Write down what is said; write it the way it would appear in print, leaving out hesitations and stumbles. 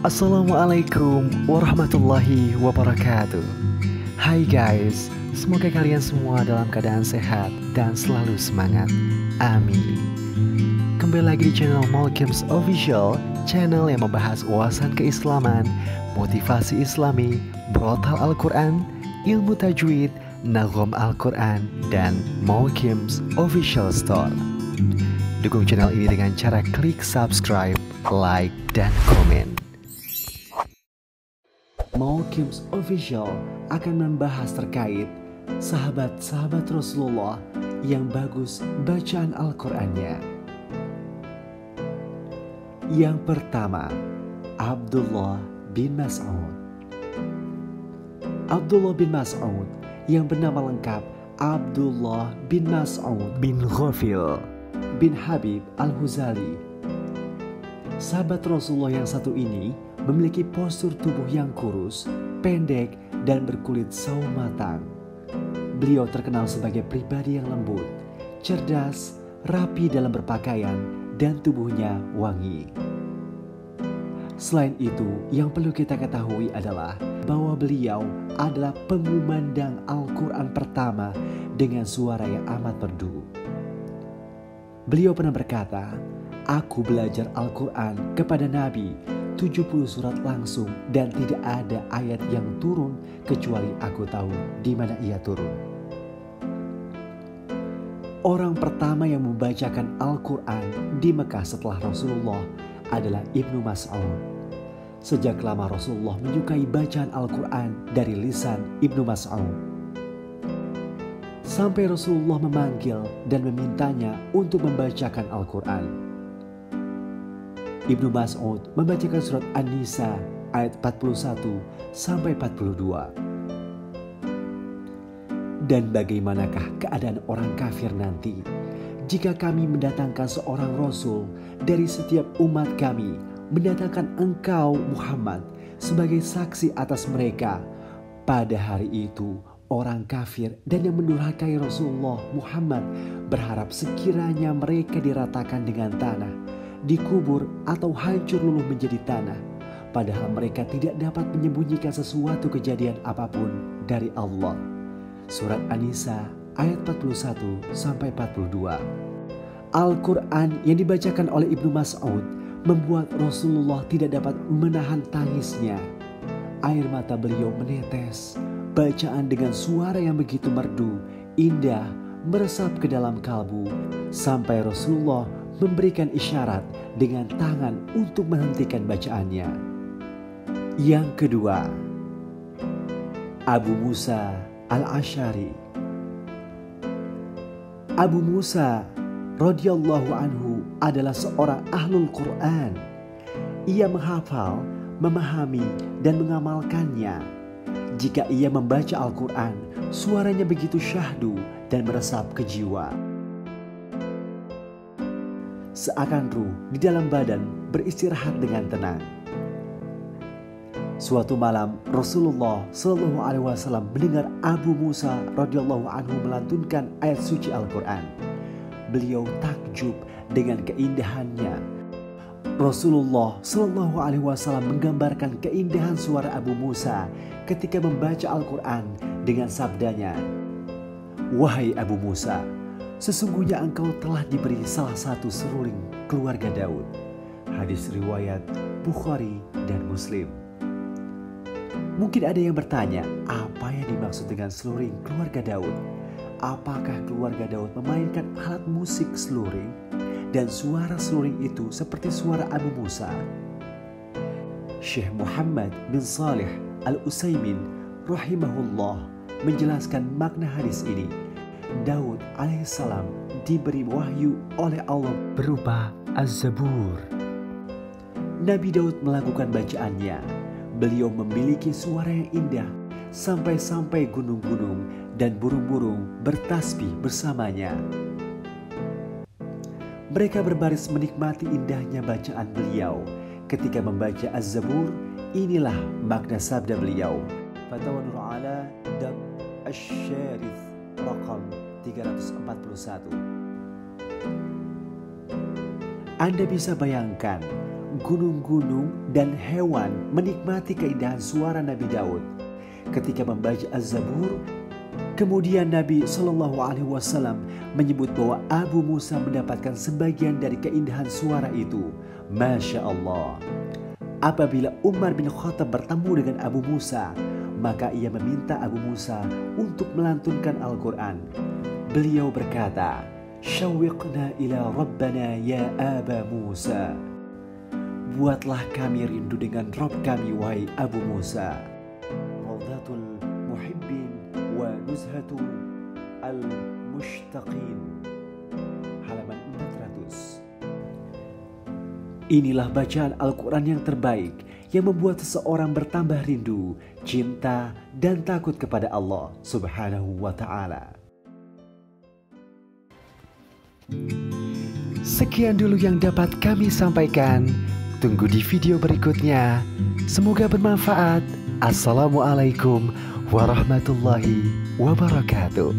Assalamualaikum warahmatullahi wabarakatuh. Hai guys, semoga kalian semua dalam keadaan sehat dan selalu semangat. Amin. Kembali lagi di channel Malkims Official, channel yang membahas wawasan keislaman, motivasi islami, brotal Al-Quran, ilmu tajwid, nagom Al-Quran, dan Malkims Official Store. Dukung channel ini dengan cara klik subscribe, like, dan komen. Malkims Official akan membahas terkait sahabat-sahabat Rasulullah yang bagus bacaan Al-Qurannya. Yang pertama, Abdullah bin Mas'ud. Abdullah bin Mas'ud yang bernama lengkap Abdullah bin Mas'ud bin Ghafil bin Habib Al-Huzali. Sahabat Rasulullah yang satu ini memiliki postur tubuh yang kurus, pendek, dan berkulit sawo matang. Beliau terkenal sebagai pribadi yang lembut, cerdas, rapi dalam berpakaian, dan tubuhnya wangi. Selain itu, yang perlu kita ketahui adalah bahwa beliau adalah pengumandang Al-Quran pertama dengan suara yang amat merdu. Beliau pernah berkata, "Aku belajar Al-Quran kepada Nabi 70 surat langsung dan tidak ada ayat yang turun kecuali aku tahu di mana ia turun." Orang pertama yang membacakan Al-Quran di Mekah setelah Rasulullah adalah Ibnu Mas'ud. Sejak lama Rasulullah menyukai bacaan Al-Quran dari lisan Ibnu Mas'ud. Sampai Rasulullah memanggil dan memintanya untuk membacakan Al-Quran. Ibnu Mas'ud membacakan surat An-Nisa ayat 41 sampai 42. Dan bagaimanakah keadaan orang kafir nanti jika kami mendatangkan seorang Rasul dari setiap umat kami, mendatangkan engkau Muhammad sebagai saksi atas mereka. Pada hari itu orang kafir dan yang mendurhakai Rasulullah Muhammad berharap sekiranya mereka diratakan dengan tanah, dikubur atau hancur luluh menjadi tanah, padahal mereka tidak dapat menyembunyikan sesuatu kejadian apapun dari Allah. Surat An-Nisa ayat 41 sampai 42. Al-Quran yang dibacakan oleh Ibnu Mas'ud membuat Rasulullah tidak dapat menahan tangisnya. Air mata beliau menetes. Bacaan dengan suara yang begitu merdu, indah, meresap ke dalam kalbu, sampai Rasulullah memberikan isyarat dengan tangan untuk menghentikan bacaannya. Yang kedua, Abu Musa Al-Asy'ari. Abu Musa radhiyallahu anhu adalah seorang ahlul Quran. Ia menghafal, memahami, dan mengamalkannya. Jika ia membaca Al-Quran, suaranya begitu syahdu dan meresap ke jiwa. Seakan ruh di dalam badan beristirahat dengan tenang. Suatu malam Rasulullah Shallallahu Alaihi Wasallam mendengar Abu Musa radhiyallahu anhu melantunkan ayat suci Al-Quran. Beliau takjub dengan keindahannya. Rasulullah Shallallahu Alaihi Wasallam menggambarkan keindahan suara Abu Musa ketika membaca Al-Quran dengan sabdanya, "Wahai Abu Musa, sesungguhnya engkau telah diberi salah satu seruling keluarga Daud." Hadis riwayat Bukhari dan Muslim. Mungkin ada yang bertanya, apa yang dimaksud dengan seluring keluarga Daud? Apakah keluarga Daud memainkan alat musik seluring dan suara seluring itu seperti suara Abu Musa? Syekh Muhammad bin Salih Al-Utsaimin rahimahullah menjelaskan makna hadis ini. Daud alaihissalam diberi wahyu oleh Allah berupa Az-Zabur. Nabi Daud melakukan bacaannya. Beliau memiliki suara yang indah, sampai-sampai gunung-gunung dan burung-burung bertasbih bersamanya. Mereka berbaris menikmati indahnya bacaan beliau. Ketika membaca Az-Zabur, inilah makna sabda beliau. Fatwa Nur Ala dan Asy-Syarif Raqam 341. Anda bisa bayangkan gunung-gunung dan hewan menikmati keindahan suara Nabi Daud ketika membaca Az-Zabur. Kemudian Nabi Shallallahu Alaihi Wasallam menyebut bahwa Abu Musa mendapatkan sebagian dari keindahan suara itu. Masya Allah. Apabila Umar bin Khattab bertemu dengan Abu Musa, maka ia meminta Abu Musa untuk melantunkan Al-Quran. Beliau berkata, "Syawwiqna ila Rabbana ya Aba Musa." Buatlah kami rindu dengan Rabb kami, wahai Abu Musa. Rawdatul Muhibbin wa Nuzhatul Al-Mushtaqin, halaman 400. Inilah bacaan Al-Quran yang terbaik yang membuat seseorang bertambah rindu, cinta, dan takut kepada Allah Subhanahu wa Ta'ala. Sekian dulu yang dapat kami sampaikan. Tunggu di video berikutnya. Semoga bermanfaat. Assalamualaikum warahmatullahi wabarakatuh.